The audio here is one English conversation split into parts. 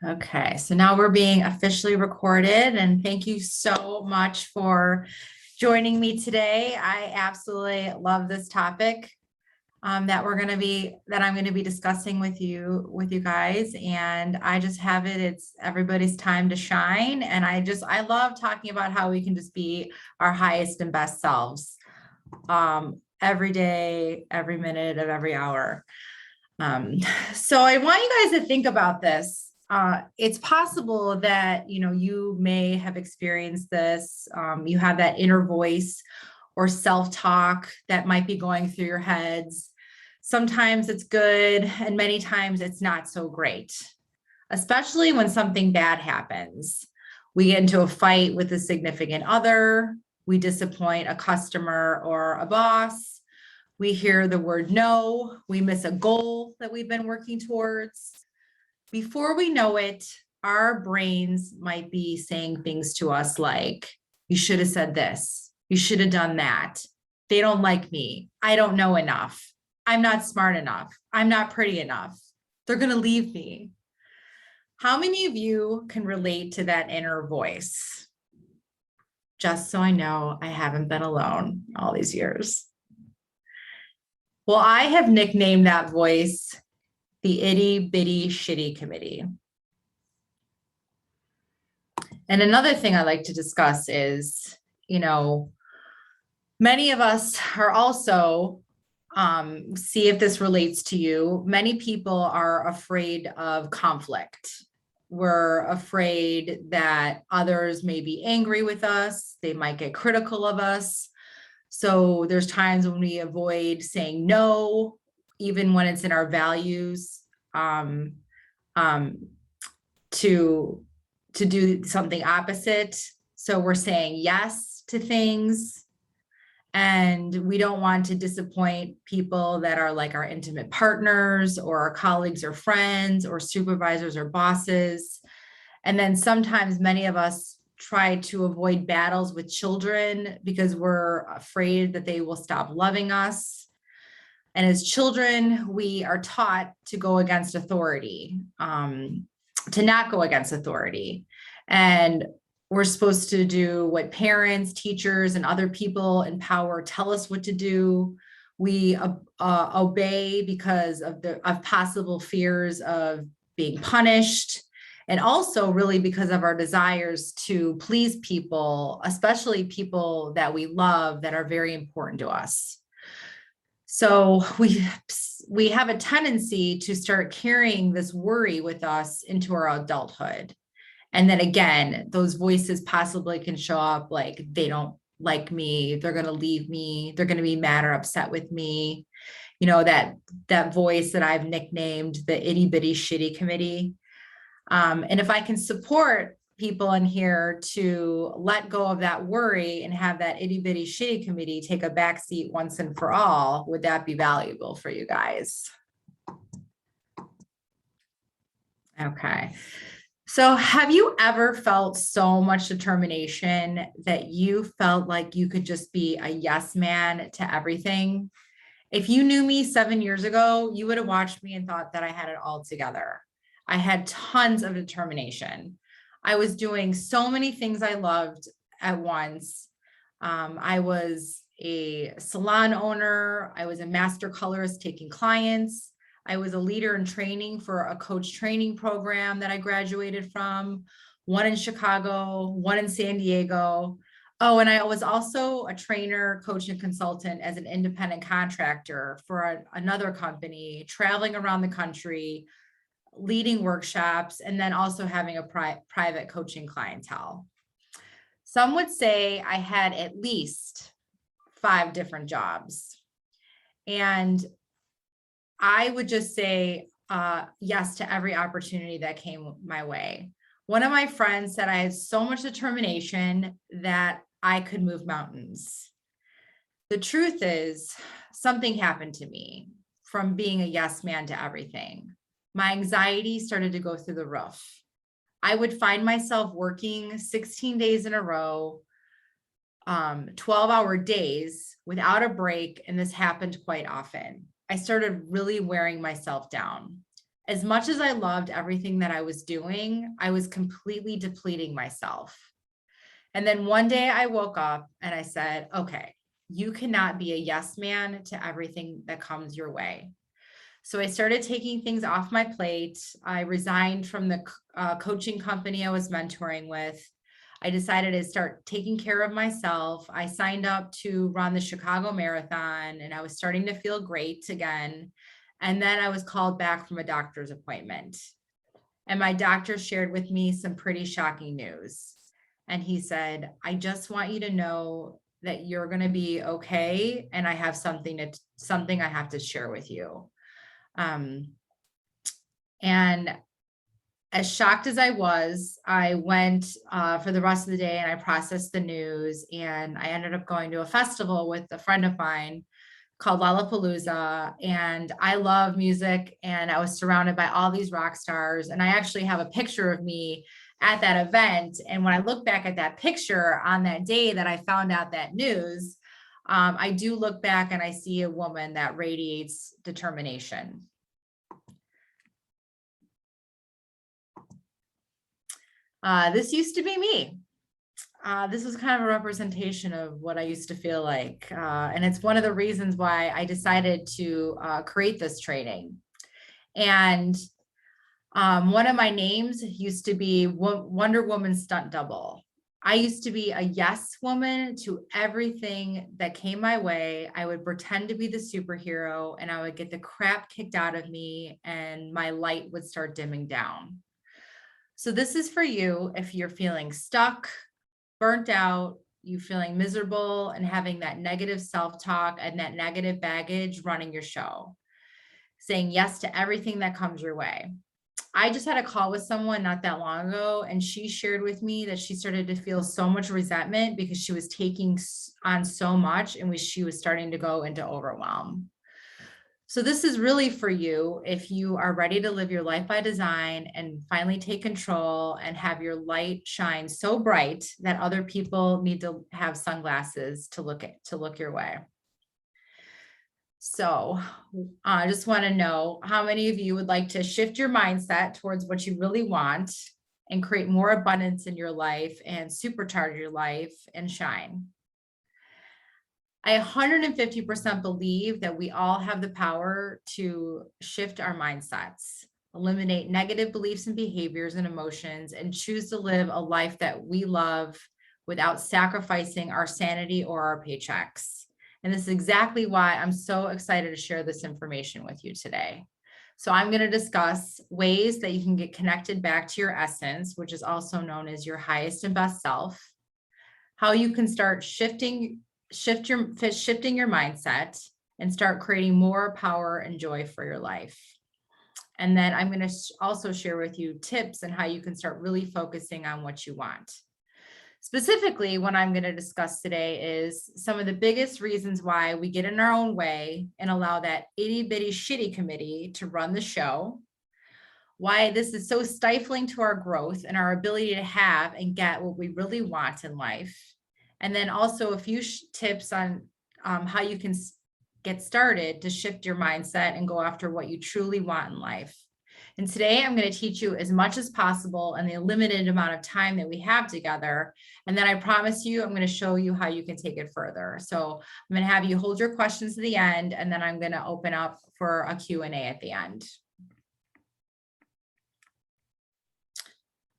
Okay, so now we're being officially recorded, and thank you so much for joining me today. I absolutely love this topic that I'm going to be discussing with you guys, and I just have it. It's everybody's time to shine, and I love talking about how we can just be our highest and best selves every day, every minute of every hour. So I want you guys to think about this. It's possible that, you may have experienced this. You have that inner voice or self-talk that might be going through your heads. Sometimes it's good, and many times it's not so great, especially when something bad happens. We get into a fight with a significant other, we disappoint a customer or a boss, we hear the word no, we miss a goal that we've been working towards. Before we know it, our brains might be saying things to us like, you should have said this, you should have done that. They don't like me. I don't know enough. I'm not smart enough. I'm not pretty enough. They're going to leave me. How many of you can relate to that inner voice? Just so I know I haven't been alone all these years. Well, I have nicknamed that voice the itty bitty shitty committee. And another thing I like to discuss is, many of us are also, see if this relates to you. Many people are afraid of conflict. We're afraid that others may be angry with us. They might get critical of us. So there's times when we avoid saying no, even when it's in our values, to do something opposite. So we're saying yes to things, and we don't want to disappoint people that are like our intimate partners or our colleagues or friends or supervisors or bosses. And then sometimes many of us try to avoid battles with children because we're afraid that they will stop loving us. And as children, we are taught to go against authority, to not go against authority. And we're supposed to do what parents, teachers, and other people in power tell us what to do. We obey because of possible fears of being punished, and also really because of our desires to please people, especially people that we love that are very important to us. So we have a tendency to start carrying this worry with us into our adulthood. And then again, those voices possibly can show up like, they don't like me, they're going to leave me, they're going to be mad or upset with me. That voice that I've nicknamed the itty bitty shitty committee. And if I can support people in here to let go of that worry and have that itty bitty shitty committee take a backseat once and for all, would that be valuable for you guys? Okay. So have you ever felt so much determination that you felt like you could just be a yes man to everything? If you knew me 7 years ago, you would have watched me and thought that I had it all together. I had tons of determination. I was doing so many things I loved at once. I was a salon owner. I was a master colorist taking clients. I was a leader in training for a coach training program that I graduated from, one in Chicago, one in San Diego. Oh, and I was also a trainer, coach, and consultant as an independent contractor for another company, traveling around the country, leading workshops, and then also having a private coaching clientele. Some would say I had at least 5 different jobs. And I would just say yes to every opportunity that came my way. One of my friends said I had so much determination that I could move mountains. The truth is, something happened to me from being a yes man to everything. My anxiety started to go through the roof. I would find myself working 16 days in a row, 12-hour days without a break, and this happened quite often. I started really wearing myself down. As much as I loved everything that I was doing, I was completely depleting myself. And then one day I woke up and I said, okay, you cannot be a yes man to everything that comes your way. So I started taking things off my plate. I resigned from the coaching company I was mentoring with. I decided to start taking care of myself. I signed up to run the Chicago Marathon and I was starting to feel great again. And then I was called back from a doctor's appointment. And my doctor shared with me some pretty shocking news. And he said, I just want you to know that you're going to be okay. And I have something I have to share with you. And as shocked as I was, I went for the rest of the day and I processed the news, and I ended up going to a festival with a friend of mine called Lollapalooza. And I love music, and I was surrounded by all these rock stars. And I actually have a picture of me at that event. And when I look back at that picture on that day that I found out that news, I do look back and I see a woman that radiates determination. This used to be me. This was kind of a representation of what I used to feel like. And it's one of the reasons why I decided to create this training. And one of my names used to be Wonder Woman Stunt Double. I used to be a yes woman to everything that came my way. I would pretend to be the superhero and I would get the crap kicked out of me and my light would start dimming down. So this is for you if you're feeling stuck, burnt out, you feeling miserable and having that negative self-talk and that negative baggage running your show, saying yes to everything that comes your way. I just had a call with someone not that long ago, and she shared with me that she started to feel so much resentment because she was taking on so much and she was starting to go into overwhelm. So this is really for you if you are ready to live your life by design and finally take control and have your light shine so bright that other people need to have sunglasses to look your way. So I just want to know how many of you would like to shift your mindset towards what you really want and create more abundance in your life and supercharge your life and shine. I 150% believe that we all have the power to shift our mindsets, eliminate negative beliefs and behaviors and emotions, and choose to live a life that we love without sacrificing our sanity or our paychecks. And this is exactly why I'm so excited to share this information with you today. So I'm going to discuss ways that you can get connected back to your essence, which is also known as your highest and best self, how you can start shifting your mindset and start creating more power and joy for your life. And then I'm going to also share with you tips on how you can start really focusing on what you want. Specifically, what I'm going to discuss today is some of the biggest reasons why we get in our own way and allow that itty bitty shitty committee to run the show, why this is so stifling to our growth and our ability to have and get what we really want in life. And then also a few tips on how you can get started to shift your mindset and go after what you truly want in life. And today I'm going to teach you as much as possible in the limited amount of time that we have together. And then I promise you, I'm going to show you how you can take it further. So I'm going to have you hold your questions to the end, and then I'm going to open up for a Q&A at the end.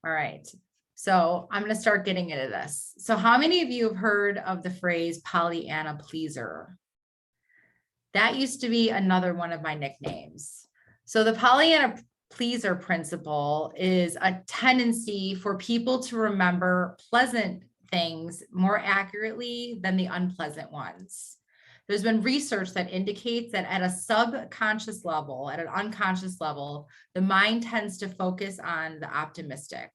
All right. So I'm going to start getting into this. So how many of you have heard of the phrase Pollyanna pleaser? That used to be another one of my nicknames. So the Pollyanna pleaser principle is a tendency for people to remember pleasant things more accurately than the unpleasant ones. There's been research that indicates that at a subconscious level, at an unconscious level, the mind tends to focus on the optimistic,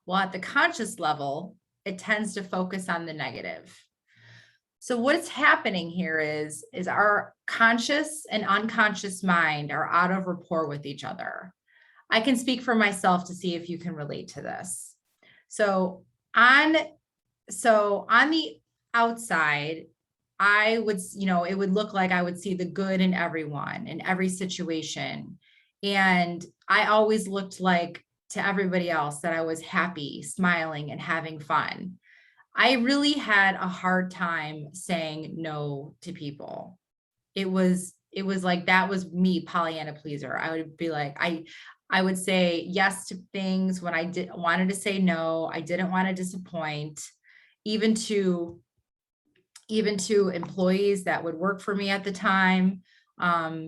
while at the conscious level, it tends to focus on the negative. So what's happening here is our conscious and unconscious mind are out of rapport with each other. I can speak for myself to see if you can relate to this. So on the outside, I would, it would look like I would see the good in everyone, in every situation. And I always looked like to everybody else that I was happy, smiling, and having fun. I really had a hard time saying no to people. It was like that was me, Pollyanna pleaser. I would be like, I would say yes to things when I wanted to say no. I didn't want to disappoint, even to employees that would work for me at the time,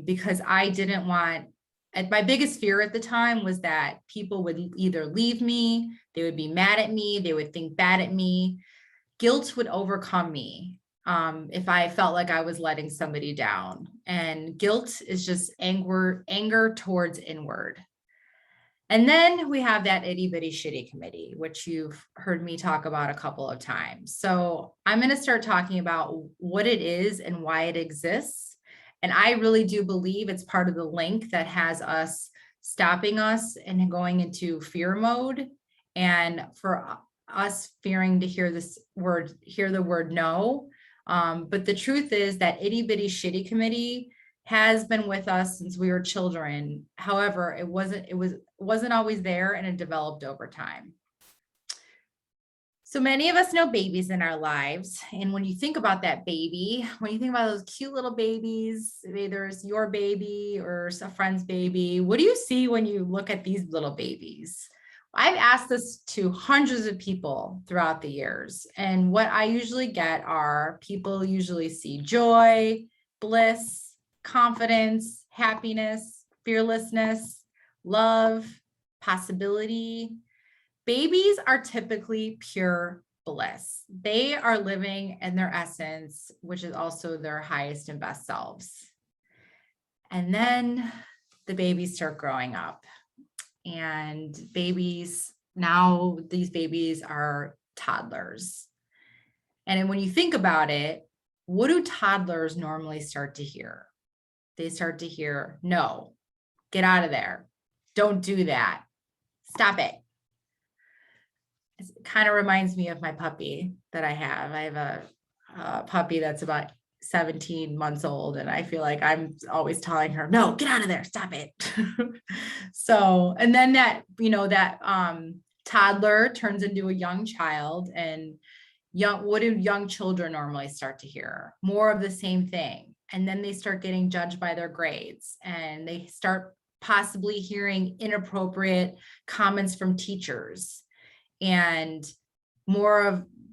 because I didn't want. And my biggest fear at the time was that people would either leave me, they would be mad at me, they would think bad at me. Guilt would overcome me if I felt like I was letting somebody down. And guilt is just anger towards inward. And then we have that itty bitty shitty committee, which you've heard me talk about a couple of times. So I'm going to start talking about what it is and why it exists. And I really do believe it's part of the link that has us stopping us and going into fear mode. And for us fearing to hear the word no. But the truth is that itty bitty shitty committee has been with us since we were children. However, it wasn't always there, and it developed over time. So many of us know babies in our lives. And when you think about that baby, when you think about those cute little babies, either it's your baby or a friend's baby, what do you see when you look at these little babies? I've asked this to hundreds of people throughout the years. And what I usually get are people usually see joy, bliss, confidence, happiness, fearlessness, love, possibility. Babies are typically pure bliss. They are living in their essence, which is also their highest and best selves. And then the babies start growing up. And now these babies are toddlers. And when you think about it, what do toddlers normally start to hear? They start to hear, no, get out of there. Don't do that. Stop it. It kind of reminds me of my puppy that I have. I have a puppy that's about 17 months old, and I feel like I'm always telling her, no, get out of there, stop it. So, and then that toddler turns into a young child, and what do young children normally start to hear? More of the same thing. And then they start getting judged by their grades, and they start possibly hearing inappropriate comments from teachers, and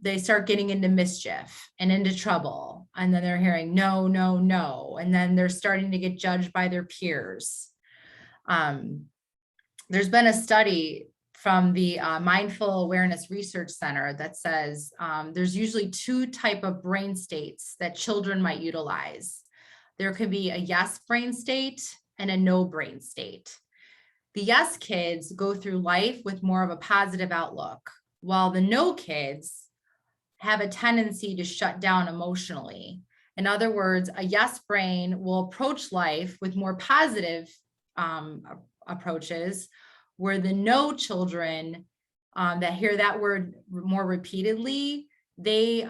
they start getting into mischief and into trouble. And then they're hearing no, no, no. And then they're starting to get judged by their peers. There's been a study from the Mindful Awareness Research Center that says there's usually two types of brain states that children might utilize. There could be a yes brain state and a no brain state. The yes kids go through life with more of a positive outlook, while the no kids have a tendency to shut down emotionally. In other words, a yes brain will approach life with more positive approaches, where the no children that hear that word more repeatedly, they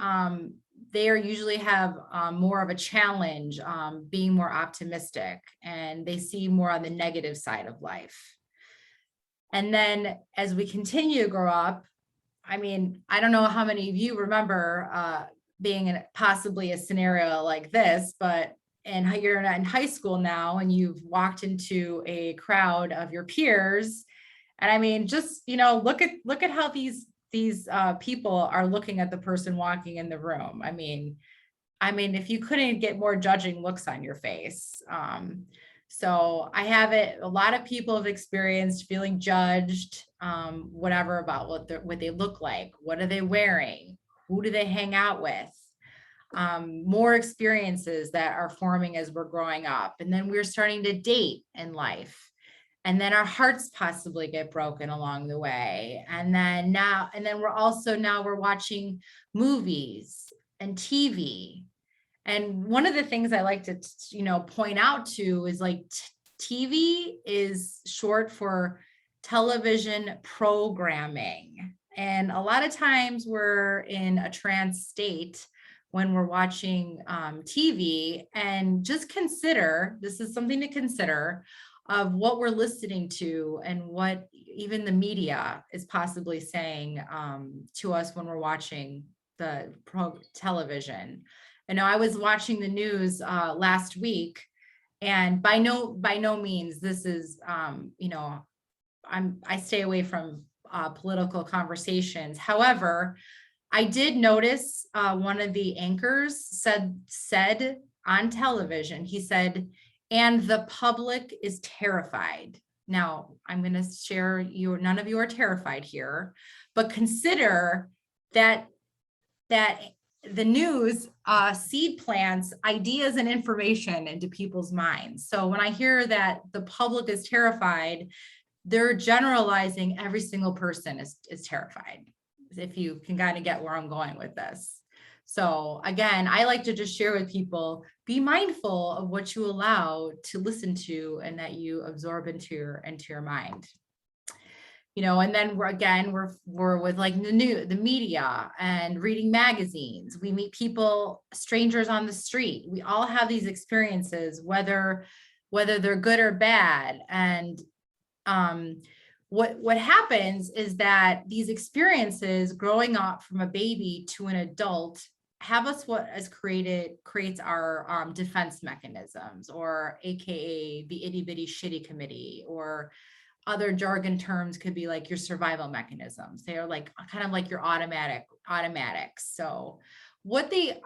usually have more of a challenge, being more optimistic, and they see more on the negative side of life. And then as we continue to grow up, I mean, I don't know how many of you remember being in possibly a scenario like this, but you're in high school now, and you've walked into a crowd of your peers. And I mean, just, look at how these people are looking at the person walking in the room. I mean, if you couldn't get more judging looks on your face. So I have it. A lot of people have experienced feeling judged, whatever, about what they look like. What are they wearing? Who do they hang out with? More experiences that are forming as we're growing up. And then we're starting to date in life. And then our hearts possibly get broken along the way. And then we're watching movies and TV. And one of the things I like to, point out to is like TV is short for television programming. And a lot of times we're in a trance state when we're watching TV, and just consider, this is something to consider. of what we're listening to and what even the media is possibly saying to us when we're watching the television. I know I was watching the news last week, and by no means this is I stay away from political conversations. However, I did notice one of the anchors said on television, he said, and the public is terrified. Now, I'm going to share none of you are terrified here, but consider that the news seed plants ideas and information into people's minds. So when I hear that the public is terrified, they're generalizing every single person is terrified, if you can kind of get where I'm going with this. So again, I like to just share with people, be mindful of what you allow to listen to and that you absorb into your mind. And then we're with like the media and reading magazines. We meet people, strangers on the street. We all have these experiences, whether they're good or bad. And what happens is that these experiences growing up from a baby to an adult have us creates our defense mechanisms, or AKA the itty bitty shitty committee, or other jargon terms could be like your survival mechanisms. They are like kind of like your automatics. So what they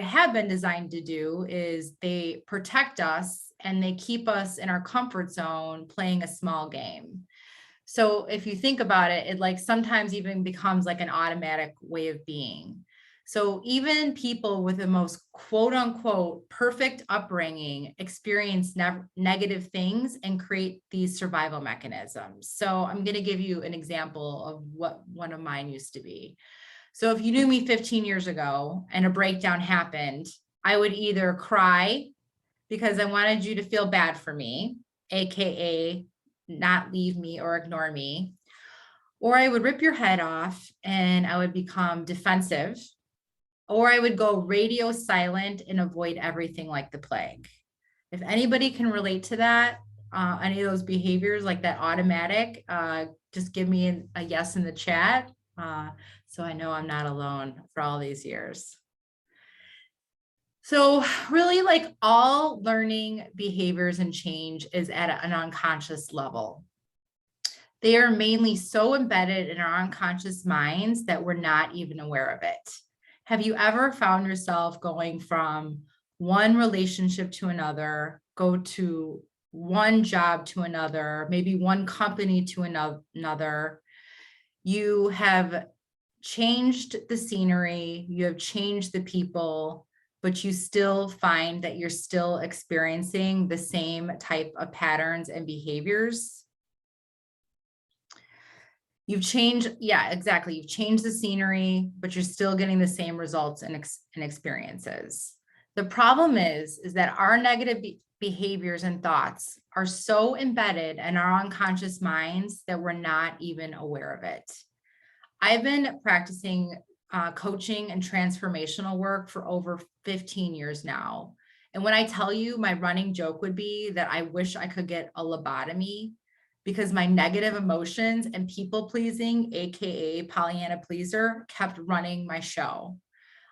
have been designed to do is they protect us and they keep us in our comfort zone playing a small game. So if you think about it, it like sometimes even becomes like an automatic way of being. So even people with the most quote unquote perfect upbringing experience negative things and create these survival mechanisms. So I'm going to give you an example of what one of mine used to be. So if you knew me 15 years ago and a breakdown happened, I would either cry because I wanted you to feel bad for me, AKA not leave me or ignore me, or I would rip your head off and I would become defensive, or I would go radio silent and avoid everything like the plague. If anybody can relate to that, any of those behaviors like that automatic, just give me a yes in the chat. So I know I'm not alone for all these years. So really, like all learning behaviors and change is at an unconscious level. They are mainly so embedded in our unconscious minds that we're not even aware of it. Have you ever found yourself going from one relationship to another, go to one job to another, maybe one company to another? You have changed the scenery, you have changed the people, but you still find that you're still experiencing the same type of patterns and behaviors. You've changed, yeah, exactly. You've changed the scenery, but you're still getting the same results and experiences. The problem is that our negative behaviors and thoughts are so embedded in our unconscious minds that we're not even aware of it. I've been practicing coaching and transformational work for over 15 years now. And when I tell you, my running joke would be that I wish I could get a lobotomy, because my negative emotions and people pleasing, AKA Pollyanna pleaser, kept running my show.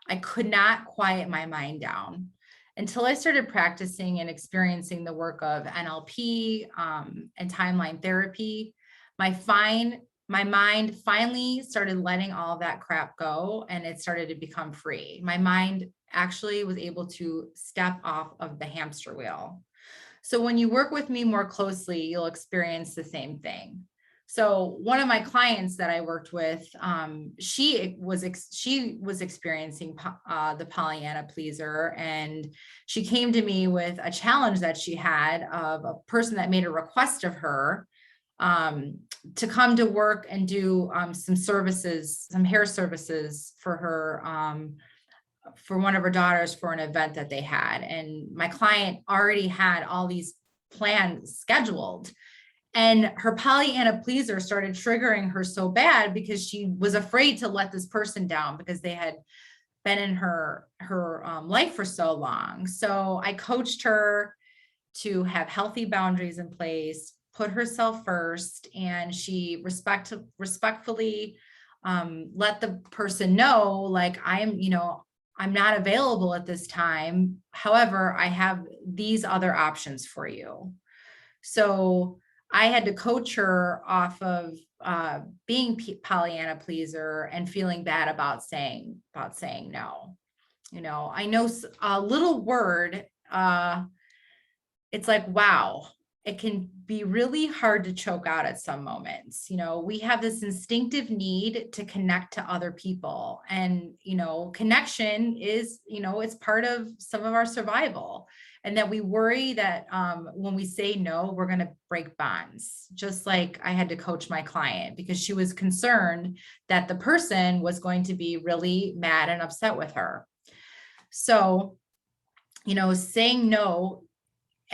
I could not quiet my mind down until I started practicing and experiencing the work of NLP and timeline therapy. My mind finally started letting all of that crap go, and it started to become free. My mind actually was able to step off of the hamster wheel. So when you work with me more closely, you'll experience the same thing. So one of my clients that I worked with, she was experiencing the Pollyanna pleaser, and she came to me with a challenge that she had of a person that made a request of her to come to work and do some services, some hair services for her, for one of her daughters for an event that they had. And my client already had all these plans scheduled. And her Pollyanna pleaser started triggering her so bad because she was afraid to let this person down because they had been in her life for so long. So I coached her to have healthy boundaries in place, put herself first, and she respectfully let the person know, like, I'm not available at this time. However, I have these other options for you. So I had to coach her off of being Pollyanna pleaser and feeling bad about saying no. I know a little word, it's like, wow, it can be really hard to choke out at some moments. We have this instinctive need to connect to other people, and, connection is, it's part of some of our survival, and that we worry that when we say no, we're going to break bonds. Just like I had to coach my client because she was concerned that the person was going to be really mad and upset with her. So, saying no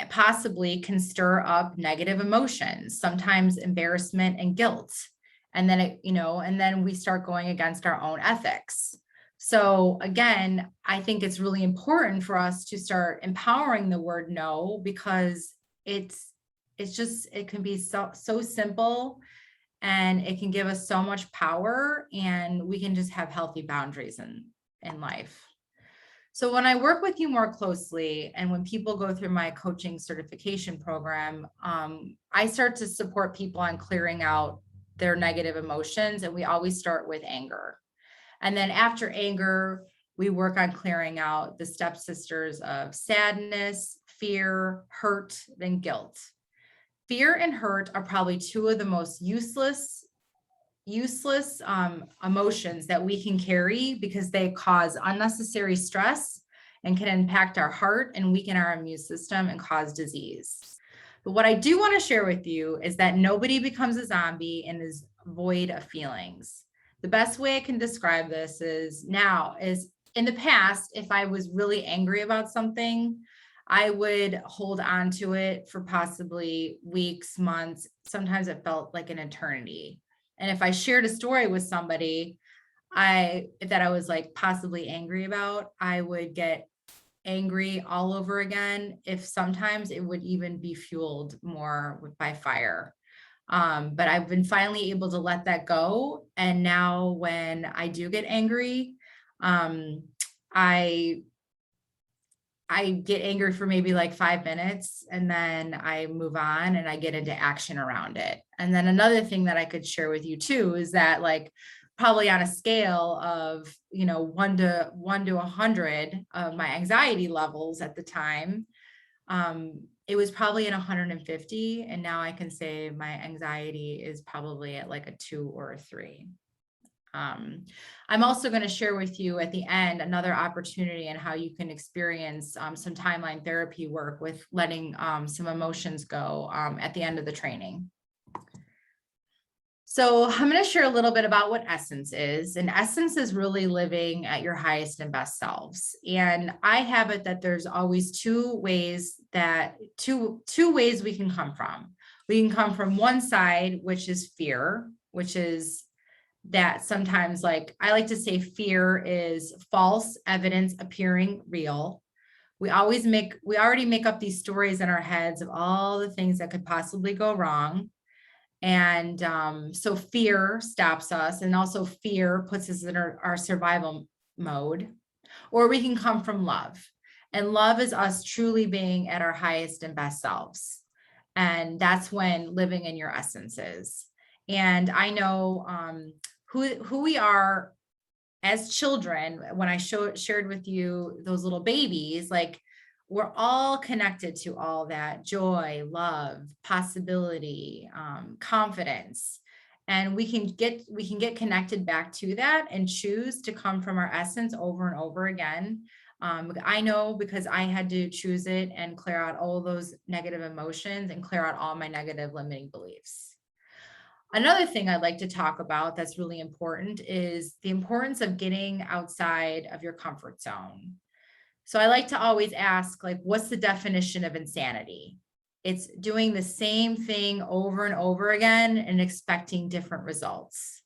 possibly can stir up negative emotions, sometimes embarrassment and guilt. And then and then we start going against our own ethics. So again, I think it's really important for us to start empowering the word no, because it can be so simple, and it can give us so much power, and we can just have healthy boundaries in life. So when I work with you more closely, and when people go through my coaching certification program, I start to support people on clearing out their negative emotions. And we always start with anger. And then after anger, we work on clearing out the stepsisters of sadness, fear, hurt, then guilt. Fear and hurt are probably two of the most useless emotions that we can carry, because they cause unnecessary stress and can impact our heart and weaken our immune system and cause disease. But what I do want to share with you is that nobody becomes a zombie and is void of feelings. The best way I can describe this is in the past, if I was really angry about something, I would hold on to it for possibly weeks, months. Sometimes it felt like an eternity. And if I shared a story with somebody that I was like possibly angry about, I would get angry all over again. If sometimes it would even be fueled more by fire. But I've been finally able to let that go. And now when I do get angry, I get angry for maybe like 5 minutes, and then I move on and I get into action around it. And then another thing that I could share with you too is that, like, probably on a scale of, 1 to 100 of my anxiety levels at the time, it was probably at 150. And now I can say my anxiety is probably at like a 2 or a 3. I'm also going to share with you at the end another opportunity and how you can experience some timeline therapy work with letting some emotions go at the end of the training. So I'm going to share a little bit about what essence is. And essence is really living at your highest and best selves. And I have it that there's always two ways we can come from. We can come from one side, which is fear, which is that sometimes, like I like to say, fear is false evidence appearing real. We already make up these stories in our heads of all the things that could possibly go wrong. And so fear stops us, and also fear puts us in our survival mode. Or we can come from love. And love is us truly being at our highest and best selves. And that's when living in your essence is. And I know who we are as children. When I shared with you those little babies, like, we're all connected to all that joy, love, possibility, confidence. And we can get connected back to that and choose to come from our essence over and over again. I know, because I had to choose it and clear out all those negative emotions and clear out all my negative limiting beliefs. Another thing I'd like to talk about that's really important is the importance of getting outside of your comfort zone. So I like to always ask, like, what's the definition of insanity? It's doing the same thing over and over again and expecting different results.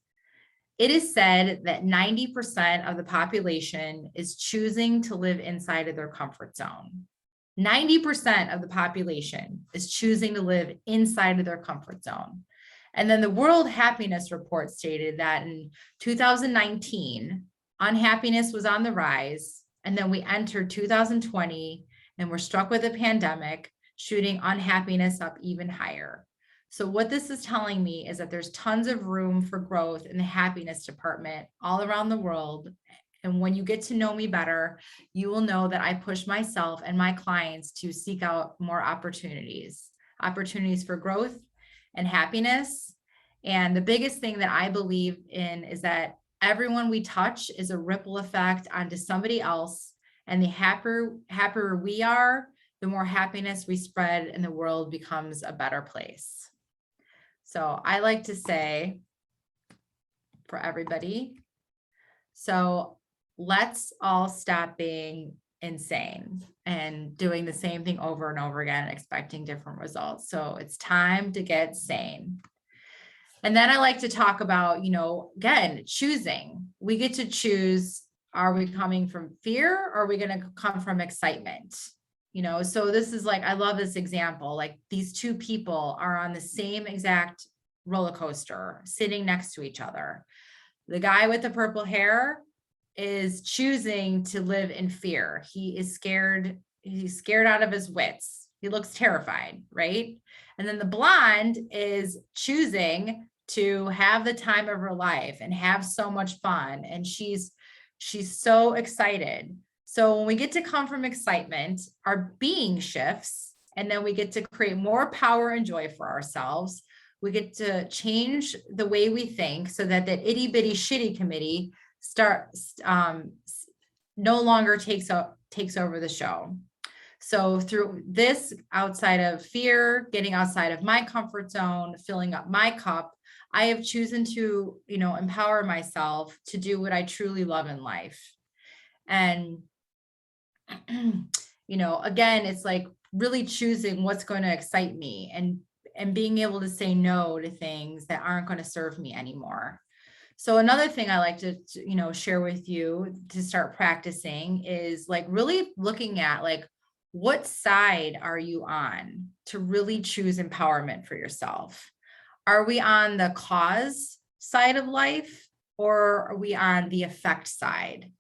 It is said that 90% of the population is choosing to live inside of their comfort zone. 90% of the population is choosing to live inside of their comfort zone. And then the World Happiness Report stated that in 2019, unhappiness was on the rise. And then we entered 2020 and we're struck with a pandemic, shooting unhappiness up even higher. So what this is telling me is that there's tons of room for growth in the happiness department all around the world. And when you get to know me better, you will know that I push myself and my clients to seek out more opportunities for growth and happiness. And the biggest thing that I believe in is that everyone we touch is a ripple effect onto somebody else. And the happier we are, the more happiness we spread and the world becomes a better place. So I like to say for everybody, so let's all stop being insane and doing the same thing over and over again, expecting different results. So it's time to get sane. And then I like to talk about, again, choosing. We get to choose, are we coming from fear or are we going to come from excitement? So this is like, I love this example. Like these two people are on the same exact roller coaster sitting next to each other. The guy with the purple hair is choosing to live in fear. He is scared. He's scared out of his wits. He looks terrified, right? And then the blonde is choosing to have the time of her life and have so much fun. And she's so excited. So when we get to come from excitement, our being shifts, and then we get to create more power and joy for ourselves. We get to change the way we think so that that itty bitty shitty committee no longer takes over the show. So through this, outside of fear, getting outside of my comfort zone, filling up my cup, I have chosen to, empower myself to do what I truly love in life. And, again, it's like really choosing what's going to excite me and being able to say no to things that aren't going to serve me anymore. So another thing I like to, share with you to start practicing is like really looking at like, what side are you on to really choose empowerment for yourself? Are we on the cause side of life or are we on the effect side?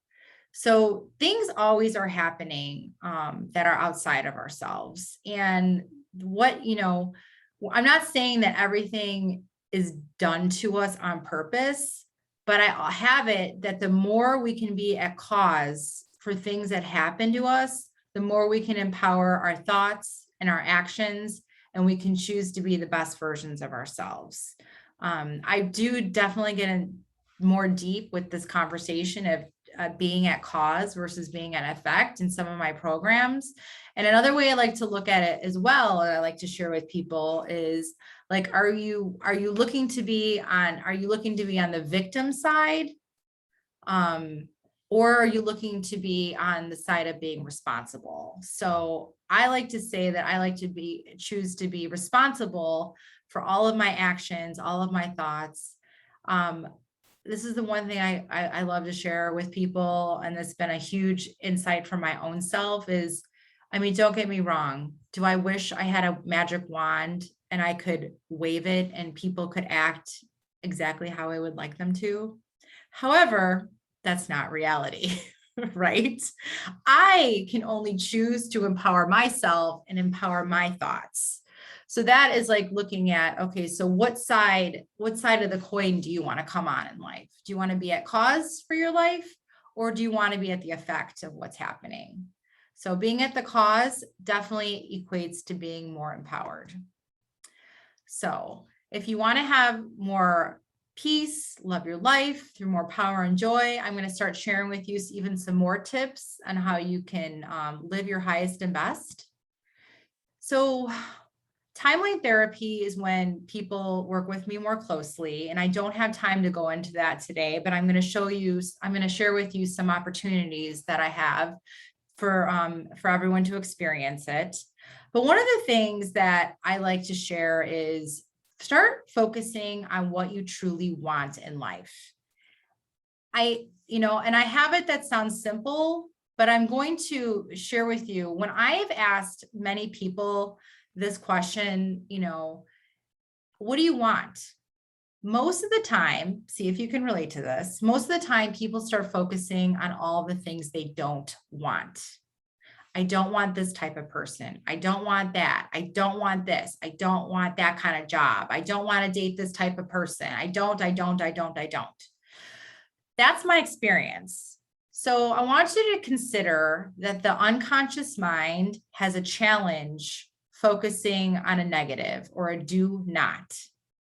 So things always are happening that are outside of ourselves. And I'm not saying that everything is done to us on purpose, but I have it that the more we can be at cause for things that happen to us, the more we can empower our thoughts and our actions, and we can choose to be the best versions of ourselves. I do definitely get in more deep with this conversation of being at cause versus being at effect in some of my programs. And another way I like to look at it as well, and I like to share with people is like, are you looking to be on the victim side? Or are you looking to be on the side of being responsible? So I like to say that I like to choose to be responsible for all of my actions, all of my thoughts. This is the one thing I love to share with people, and it's been a huge insight for my own self is, don't get me wrong. Do I wish I had a magic wand and I could wave it and people could act exactly how I would like them to? However, that's not reality, right? I can only choose to empower myself and empower my thoughts. So that is like looking at, okay, so what side of the coin do you want to come on in life? Do you want to be at cause for your life, or do you want to be at the effect of what's happening? So being at the cause definitely equates to being more empowered. So if you want to have more peace, love your life through more power and joy, I'm going to start sharing with you even some more tips on how you can live your highest and best. So timeline therapy is when people work with me more closely, and I don't have time to go into that today, but I'm going to share with you some opportunities that I have for everyone to experience it. But one of the things that I like to share is start focusing on what you truly want in life. And I have it that sounds simple, but I'm going to share with you, when I have asked many people this question, what do you want? Most of the time, see if you can relate to this, most of the time people start focusing on all the things they don't want. I don't want this type of person. I don't want that. I don't want this. I don't want that kind of job. I don't want to date this type of person. I don't. That's my experience. So I want you to consider that the unconscious mind has a challenge focusing on a negative or a do not.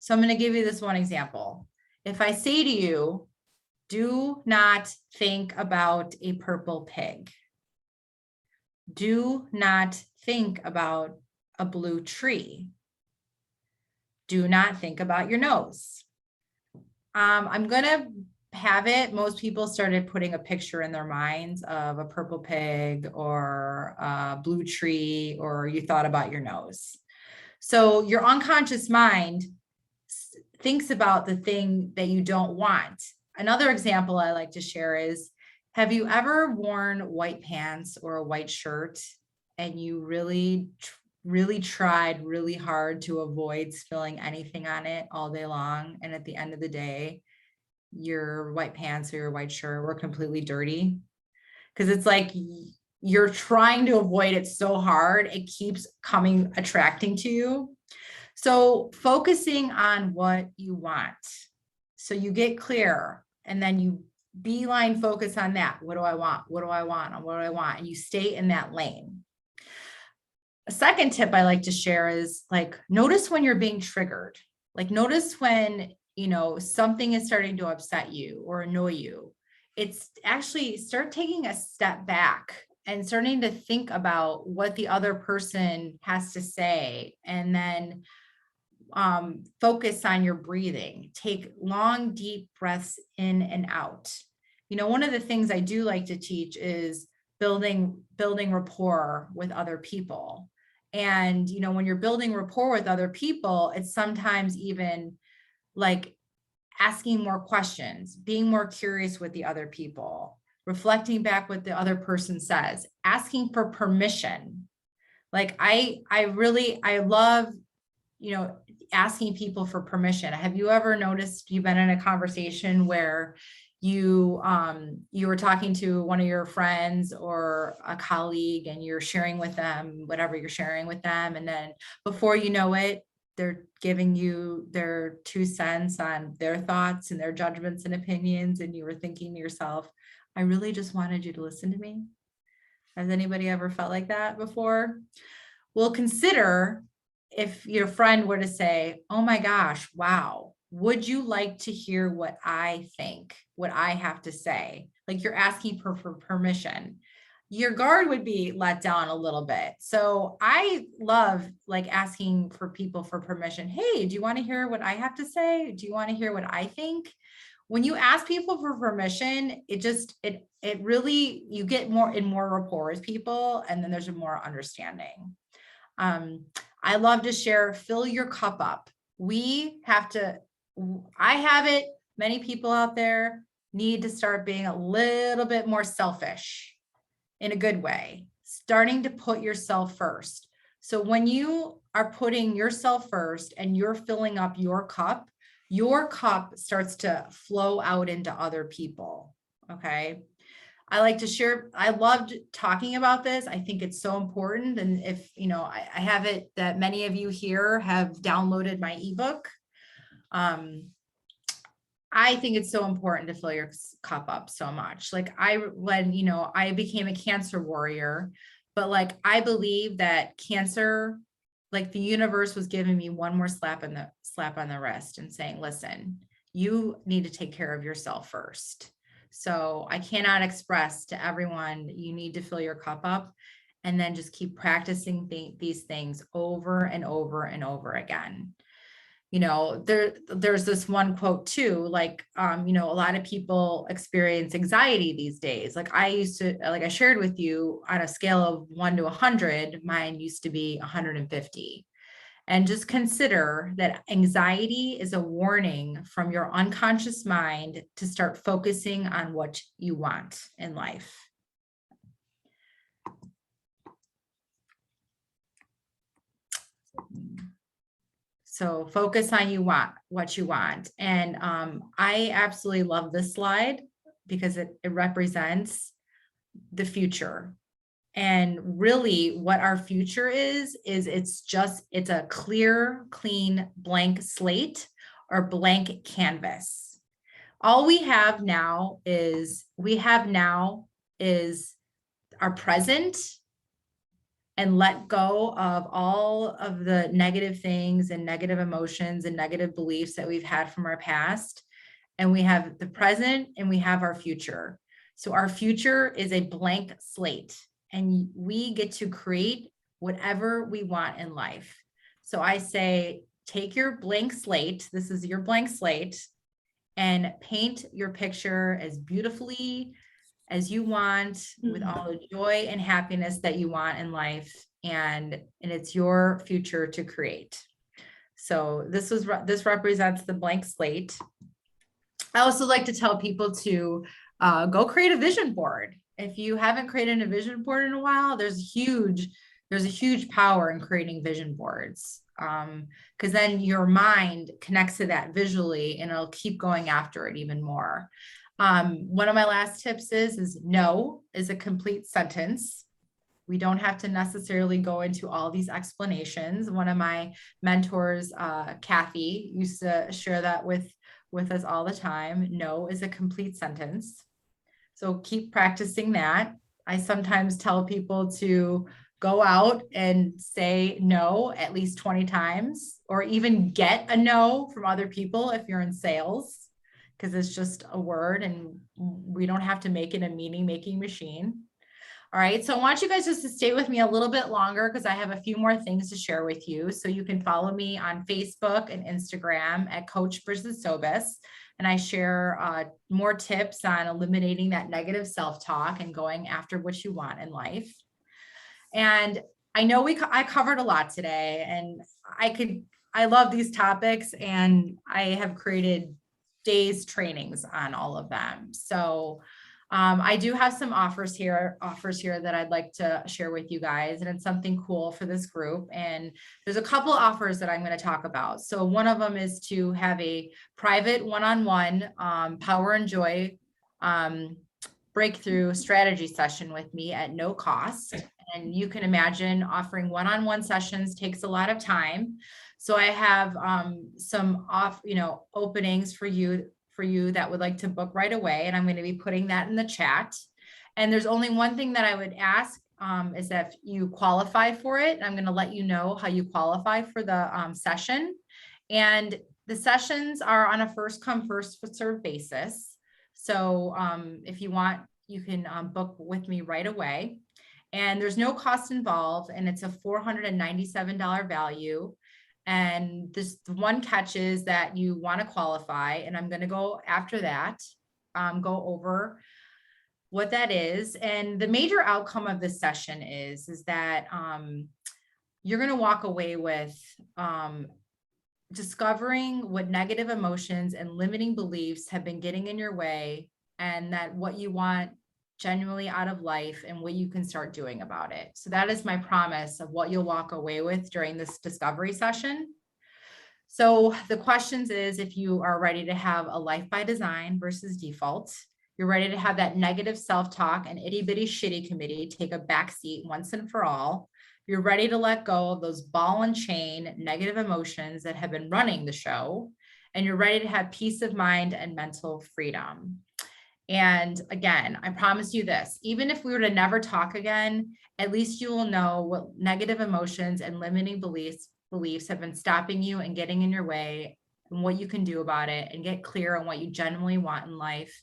So I'm going to give you this one example. If I say to you, do not think about a purple pig. Do not think about a blue tree. Do not think about your nose. I'm going to have it. Most people started putting a picture in their minds of a purple pig or a blue tree, or you thought about your nose. So your unconscious mind thinks about the thing that you don't want. Another example I like to share is, have you ever worn white pants or a white shirt and you really tried really hard to avoid spilling anything on it all day long? And at the end of the day, your white pants or your white shirt were completely dirty? Because it's like you're trying to avoid it so hard, it keeps attracting to you. So focusing on what you want. So you get clear and then you beeline focus on that. What do I want? What do I want? And what do I want? And you stay in that lane. A second tip I like to share is notice when you're being triggered. Notice when, something is starting to upset you or annoy you. It's actually start taking a step back and starting to think about what the other person has to say, and then focus on your breathing. Take long, deep breaths in and out. One of the things I do like to teach is building rapport with other people. And, when you're building rapport with other people, it's sometimes even asking more questions, being more curious with the other people, reflecting back what the other person says, asking for permission. I love, asking people for permission. Have you ever noticed you've been in a conversation where you were talking to one of your friends or a colleague and you're sharing with them whatever you're sharing with them, and then before you know it, they're giving you their 2 cents on their thoughts and their judgments and opinions, and you were thinking to yourself, I really just wanted you to listen to me? Has anybody ever felt like that before? Well, consider if your friend were to say, oh my gosh, wow, would you like to hear what I think, what I have to say? You're asking for permission. Your guard would be let down a little bit. So I love asking for people for permission. Hey, do you want to hear what I have to say? Do you want to hear what I think? When you ask people for permission, it really, you get more rapport with people, and then there's a more understanding. I love to share, fill your cup up. I have it, many people out there need to start being a little bit more selfish in a good way, starting to put yourself first. So when you are putting yourself first and you're filling up your cup starts to flow out into other people. Okay. I like to share, I loved talking about this. I think it's so important. And if, I have it that many of you here have downloaded my ebook. I think it's so important to fill your cup up so much. When I became a cancer warrior, but I believe that cancer, the universe was giving me one more slap on the wrist and saying, listen, you need to take care of yourself first. So I cannot express to everyone, you need to fill your cup up, and then just keep practicing these things over and over and over again. There's this one quote too, a lot of people experience anxiety these days. I shared with you, on a scale of 1 to 100, mine used to be 150. And just consider that anxiety is a warning from your unconscious mind to start focusing on what you want in life. So focus on what you want. And I absolutely love this slide because it represents the future. And really what our future is it's a clear, clean, blank slate or blank canvas. All we have now is our present, and let go of all of the negative things and negative emotions and negative beliefs that we've had from our past. And we have the present and we have our future. So our future is a blank slate, and we get to create whatever we want in life. So I say, take your blank slate. This is your blank slate, and paint your picture as beautifully as you want, with all the joy and happiness that you want in life. And it's your future to create. So this represents the blank slate. I also like to tell people to go create a vision board. If you haven't created a vision board in a while, there's a huge power in creating vision boards, because then your mind connects to that visually and it'll keep going after it even more. One of my last tips is no is a complete sentence. We don't have to necessarily go into all these explanations. One of my mentors, Kathy, used to share that with us all the time. No is a complete sentence. So keep practicing that. I sometimes tell people to go out and say no at least 20 times, or even get a no from other people if you're in sales, because it's just a word and we don't have to make it a meaning making machine. All right, so I want you guys just to stay with me a little bit longer because I have a few more things to share with you. So you can follow me on Facebook and Instagram at Coach Brigette Sobis. And I share more tips on eliminating that negative self-talk and going after what you want in life. And I know I covered a lot today, and I love these topics, and I have created days trainings on all of them. So I do have some offers here that I'd like to share with you guys, and it's something cool for this group. And there's a couple offers that I'm going to talk about. So one of them is to have a private one-on-one power and joy breakthrough strategy session with me at no cost. And you can imagine offering one-on-one sessions takes a lot of time. So I have some openings for you that would like to book right away. And I'm going to be putting that in the chat. And there's only one thing that I would ask is that you qualify for it. I'm going to let you know how you qualify for the session. And the sessions are on a first come, first served basis. So if you want, you can book with me right away. And there's no cost involved, and it's a $497 value. And this one catch is that you want to qualify, and I'm going to go after that, go over what that is. And the major outcome of this session is that you're going to walk away with discovering what negative emotions and limiting beliefs have been getting in your way, and that what you want genuinely out of life and what you can start doing about it. So that is my promise of what you'll walk away with during this discovery session. So the questions is, if you are ready to have a life by design versus default, you're ready to have that negative self-talk and itty bitty shitty committee take a backseat once and for all. You're ready to let go of those ball and chain negative emotions that have been running the show. And you're ready to have peace of mind and mental freedom. And again, I promise you this, even if we were to never talk again, at least you will know what negative emotions and limiting beliefs have been stopping you and getting in your way, and what you can do about it, and get clear on what you genuinely want in life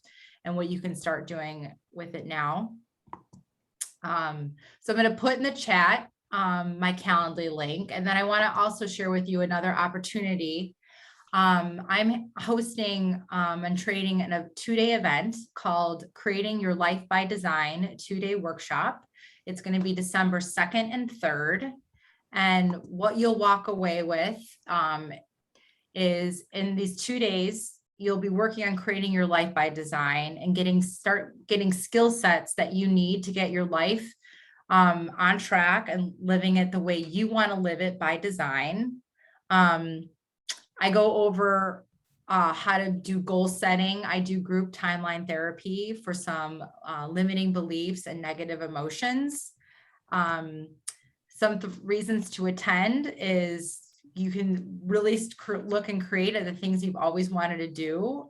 and what you can start doing with it now. So I'm going to put in the chat my Calendly link. And then I want to also share with you another opportunity. I'm hosting and trading in a 2-day event called Creating Your Life by Design 2-day workshop. It's going to be December 2nd and 3rd. And what you'll walk away with is, in these 2 days, you'll be working on creating your life by design and start getting skill sets that you need to get your life on track and living it the way you want to live it by design. I go over how to do goal setting. I do group timeline therapy for some limiting beliefs and negative emotions. Some reasons to attend is you can really look and create at the things you've always wanted to do.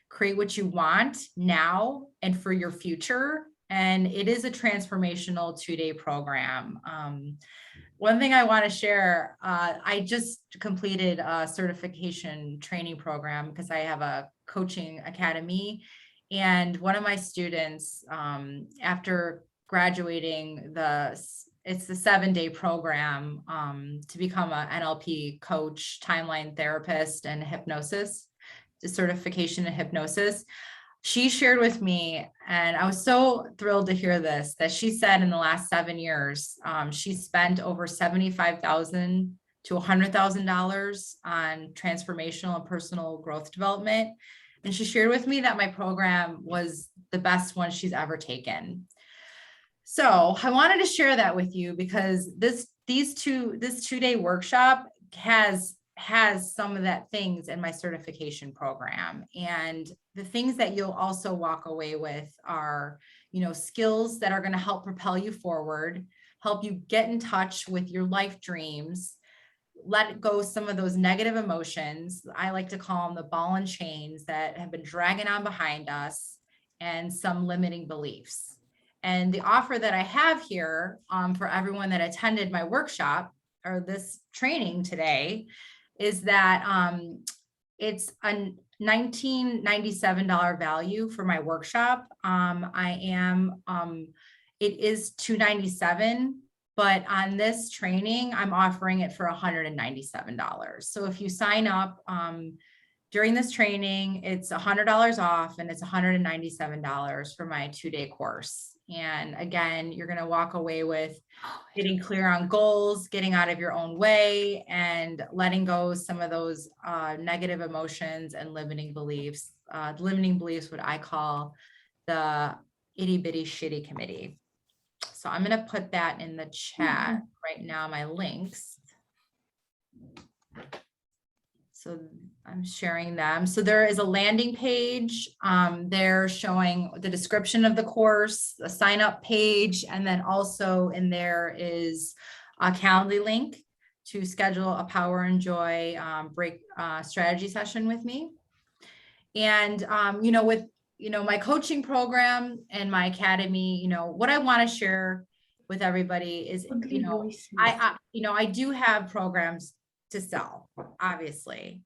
Create what you want now and for your future. And it is a transformational 2-day program. One thing I want to share, I just completed a certification training program because I have a coaching academy. And one of my students, after graduating it's the 7-day program to become an NLP coach, timeline therapist, and hypnosis, the certification in hypnosis. She shared with me, and I was so thrilled to hear this, that she said in the last 7 years, she spent over $75,000 to $100,000 on transformational and personal growth development. And she shared with me that my program was the best one she's ever taken. So I wanted to share that with you because this 2-day workshop has some of that things in my certification program. And the things that you'll also walk away with are, skills that are going to help propel you forward, help you get in touch with your life dreams, let go some of those negative emotions. I like to call them the ball and chains that have been dragging on behind us, and some limiting beliefs. And the offer that I have here for everyone that attended my workshop or this training today is that it's a $1997 value for my workshop. It is $297, but on this training, I'm offering it for $197. So if you sign up during this training, it's $100 off, and it's $197 for my 2-day course. And again, you're going to walk away with getting clear on goals, getting out of your own way, and letting go some of those negative emotions and limiting beliefs. Limiting beliefs, what I call the itty bitty shitty committee. So I'm going to put that in the chat right now, my links. So I'm sharing them. So there is a landing page. They're showing the description of the course, a sign up page, and then also in there is a Calendly link to schedule a Power and Joy break strategy session with me. And with my coaching program and my academy, what I want to share with everybody is, I do have programs to sell, obviously,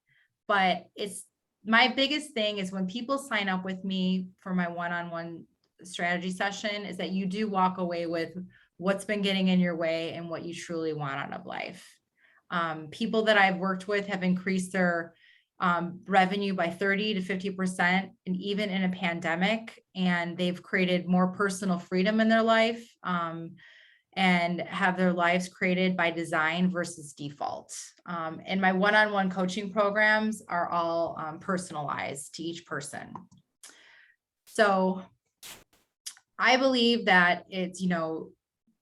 but it's my biggest thing is when people sign up with me for my one-on-one strategy session is that you do walk away with what's been getting in your way and what you truly want out of life. People that I've worked with have increased their revenue by 30 to 50%, and even in a pandemic, and they've created more personal freedom in their life, and have their lives created by design versus default. And my one-on-one coaching programs are all personalized to each person. So I believe that it's,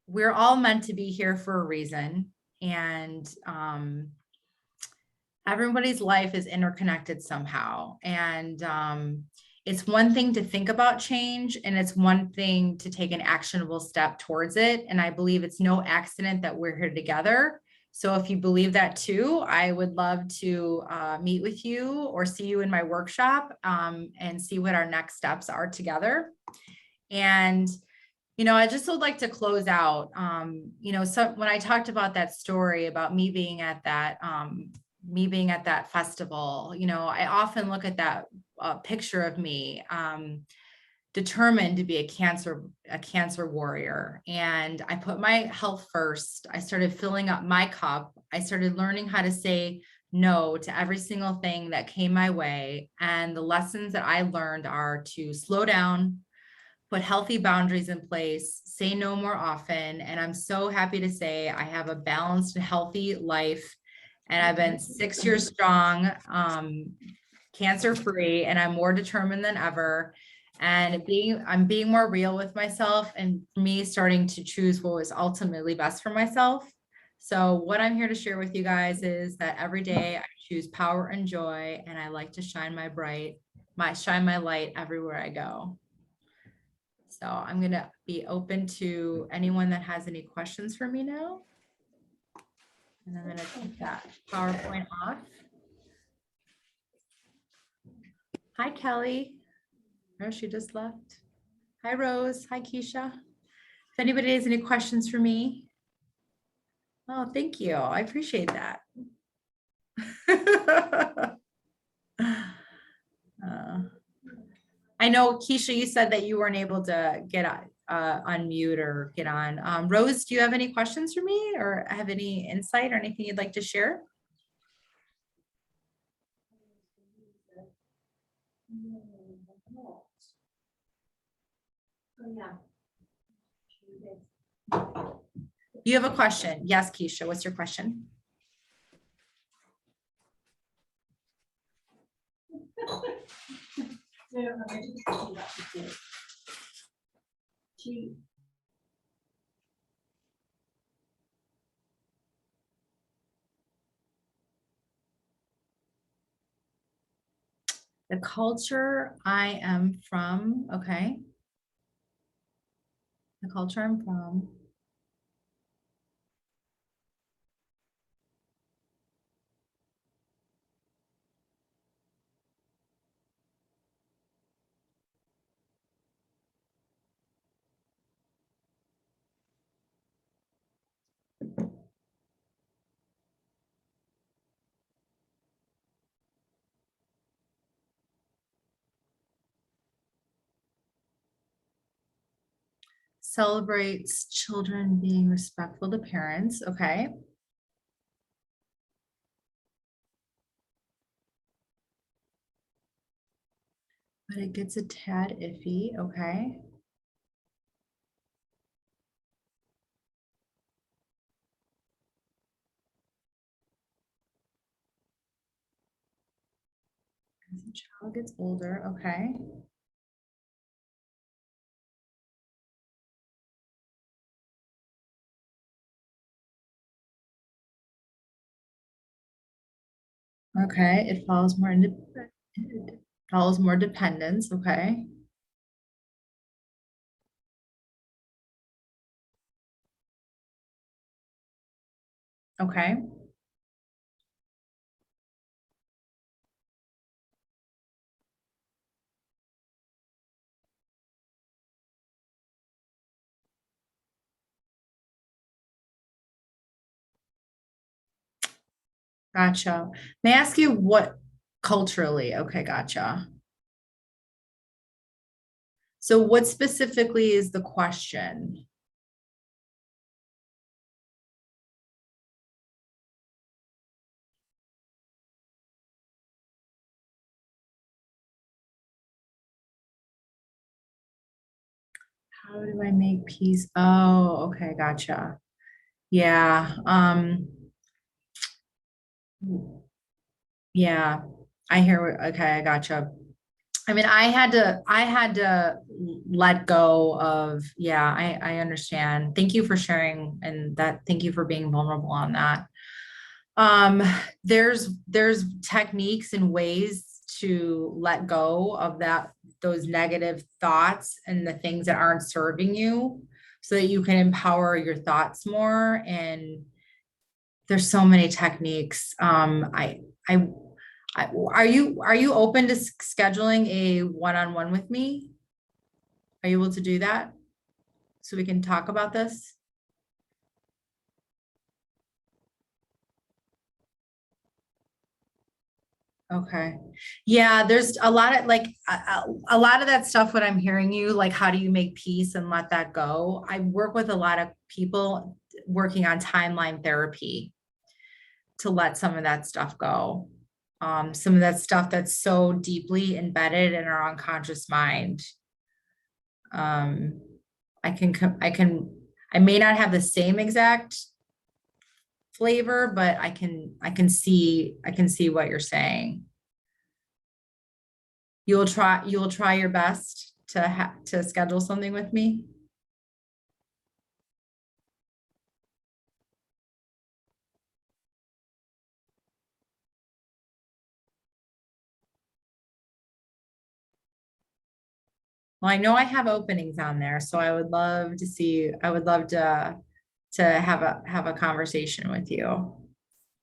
we're all meant to be here for a reason. And everybody's life is interconnected somehow. And it's one thing to think about change, and it's one thing to take an actionable step towards it. And I believe it's no accident that we're here together. So if you believe that too, I would love to meet with you or see you in my workshop and see what our next steps are together. And, I just would like to close out, so when I talked about that story about me being at that festival, I often look at that picture of me, determined to be a cancer warrior. And I put my health first. I started filling up my cup. I started learning how to say no to every single thing that came my way. And the lessons that I learned are to slow down, put healthy boundaries in place, say no more often. And I'm so happy to say I have a balanced and healthy life. And I've been 6 years strong, cancer-free, and I'm more determined than ever. And I'm being more real with myself, and me starting to choose what was ultimately best for myself. So what I'm here to share with you guys is that every day I choose power and joy, and I like to shine my light everywhere I go. So I'm gonna be open to anyone that has any questions for me now. And I'm gonna take that PowerPoint off. Hi, Kelly. Oh, she just left. Hi, Rose. Hi, Keisha. If anybody has any questions for me. Oh, thank you. I appreciate that. I know, Keisha, you said that you weren't able to get unmute or get on. Rose, do you have any questions for me or have any insight or anything you'd like to share? You have a question? Yes, Keisha, what's your question? The culture I am from, okay. The culture I'm from. Celebrates children being respectful to parents, okay. But it gets a tad iffy, okay. As the child gets older, okay. Okay, it follows more independent, follows more dependence, okay. Okay, gotcha. May I ask you what culturally? Okay, gotcha. So what specifically is the question? How do I make peace? Oh, okay, gotcha. Yeah, yeah, I hear, okay, I gotcha. I mean, I had to let go of, yeah, I understand. Thank you for sharing and that, thank you for being vulnerable on that. Um, there's techniques and ways to let go of those negative thoughts and the things that aren't serving you so that you can empower your thoughts more. And there's so many techniques. I are you open to scheduling a one-on-one with me? Are you able to do that? So we can talk about this? Okay. Yeah, there's a lot of like a lot of that stuff when I'm hearing you, like how do you make peace and let that go? I work with a lot of people working on timeline therapy to let some of that stuff go. Some of that stuff that's so deeply embedded in our unconscious mind. Um, I may not have the same exact flavor, but I can see what you're saying. You will try your best to schedule something with me. Well, I know I have openings on there, so I would love to see, I would love to have a conversation with you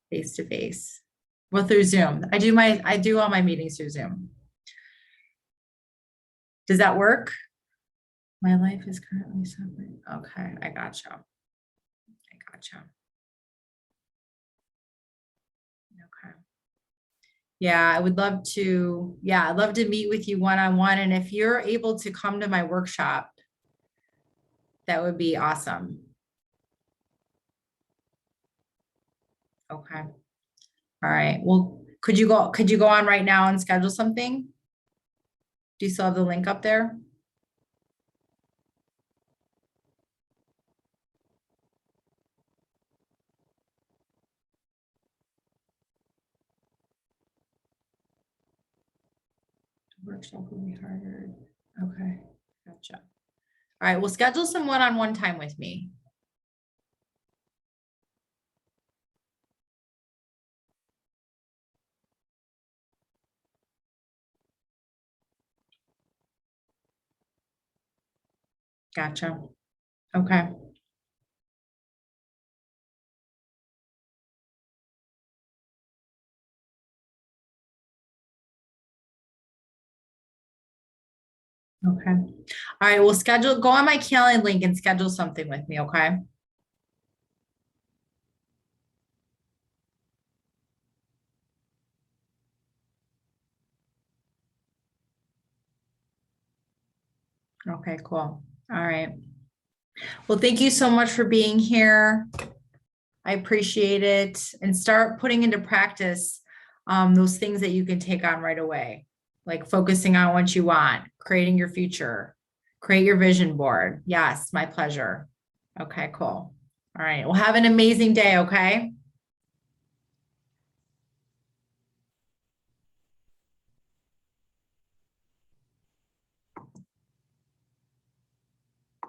face to face. Well, through Zoom. I do all my meetings through Zoom. Does that work? My life is currently suffering. Okay, I gotcha. I gotcha. Okay. Yeah, I would love to, yeah, I'd love to meet with you one-on-one. And if you're able to come to my workshop, that would be awesome. Okay. All right. Well, could you go on right now and schedule something? Do you still have the link up there? Workshop will be harder. Okay, gotcha. All right, we'll schedule some one-on-one time with me. Gotcha. Okay. Okay. All right, we'll schedule, go on my Calendly link and schedule something with me, okay? Okay, cool. All right. Well, thank you so much for being here. I appreciate it. And start putting into practice those things that you can take on right away, like focusing on what you want, creating your future, create your vision board. Yes, my pleasure. Okay, cool. All right. Well, have an amazing day, okay?